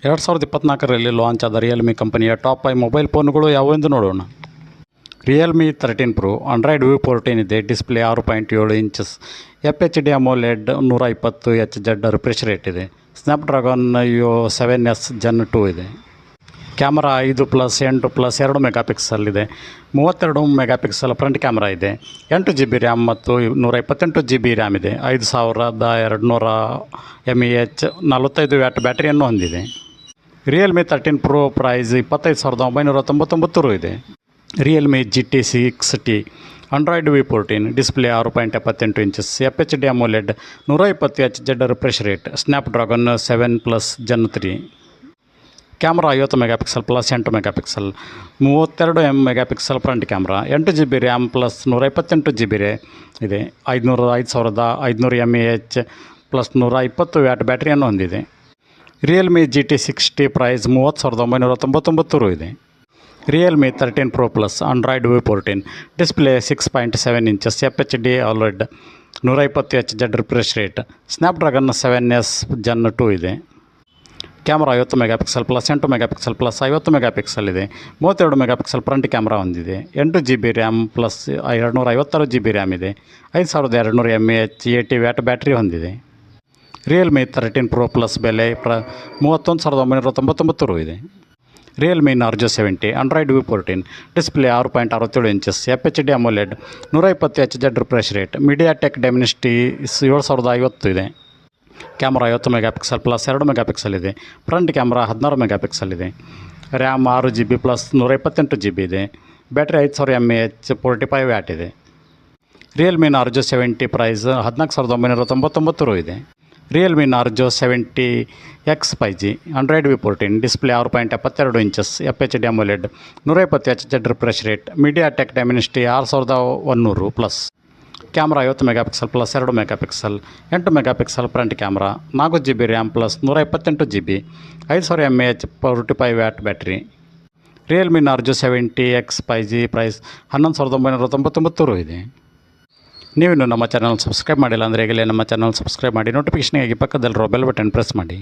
2024ರಲ್ಲಿ launch ಆದ Realme ಕಂಪನಿಯ top 5 mobile ಫೋನ್ಗಳು ಯಾವುವೆಂದು ನೋಡೋಣ. ರಿಯಲ್ಮಿ 13 Pro ಆಂಡ್ರಾಯ್ಡ್ ವ್ಯೂ 14 ಇದೆ. Display 6.7 inches, FHD AMOLED 120Hz refresh rate ಇದೆ. ಸ್ನ್ಯಾಪ್ಡ್ರ್ಯಾಗನ್ 7S Gen 2 ಇದೆ. ಕ್ಯಾಮರಾ 5+8+2 ಮೆಗಾಪಿಕ್ಸಲ್ ಇದೆ. 32 ಮೆಗಾಪಿಕ್ಸಲ್ ಫ್ರಂಟ್ ಕ್ಯಾಮ್ರಾ ಇದೆ. 8GB ರ್ಯಾಮ್ ಮತ್ತು 128GB ರ್ಯಾಮ್ ಇದೆ. 5200 mAh 45 ವ್ಯಾಟ್ ಬ್ಯಾಟರಿಯನ್ನು ಹೊಂದಿದೆ. ರಿಯಲ್ಮಿ 13 Pro ಪ್ರೈಸ್ 25,999 ರು ಇದೆ. Realme GT 6T Android view 14, display 6.78 inches, FHD AMOLED 120Hz refresh rate, Snapdragon 7+ Gen 3. Camera 50 megapixel plus 8 megapixel, 32 megapixel front camera, 8GB RAM plus 128GB ಇದೆ. 5500 mAh plus 120 watt ಬ್ಯಾಟರಿಯನ್ನು ಹೊಂದಿದೆ. Realme GT 6T price 30,999 ರು ಇದೆ. Realme 13 Pro Plus Android view 14, display 6.7 inches, FHD AMOLED 120Hz refresh rate, Snapdragon 7S Gen 2 ಇದೆ. Camera 50 megapixel plus 8 megapixel plus 50 megapixel ಇದೆ. 32 megapixel front camera ಹೊಂದಿದೆ. 8GB RAM plus 256GB RAM ಇದೆ. 5200 mAh 80 watt battery ಹೊಂದಿದೆ. Realme 13 Pro Plus ಬೆಲೆ 31,999 ರು ಇದೆ. Realme Narzo 70 Android view 14, display 6.67 inches, FHD AMOLED 120Hz refresh rate, MediaTek Dimensity 7050 ಇದೆ. Camera 50 megapixel plus 2 megapixel ಇದೆ. Front camera 16 megapixel ಇದೆ. RAM 6GB plus 128GB ಇದೆ. Battery 5000 mAh 45 watt ಇದೆ. Realme Narzo 70 price 14,999 ರು ಇದೆ. Realme Narzo 70X 5G Android view 14, display 6.72 inches, FHD AMOLED 120Hz refresh rate, MediaTek Dimensity 6100 plus. Camera 50 megapixel plus 2 megapixel, 8 megapixel front camera, 4GB RAM plus 128GB, 5000 mAh 45 watt battery. Realme Narzo 70X 5G price 11,999 ರು ಇದೆ. ನೀವಿನ್ನು ನಮ್ಮ channel subscribe ಮಾಡಿಲ್ಲ ಅಂದರೆ ಈಗಲೇ ನಮ್ಮ channel subscribe ಮಾಡಿ, ನೋಟಿಫಿಕೇಷನ್ಗಾಗಿ ಪಕ್ಕದಲ್ಲಿರೋ ಬೆಲ್ ಬಟನ್ ಪ್ರೆಸ್ ಮಾಡಿ.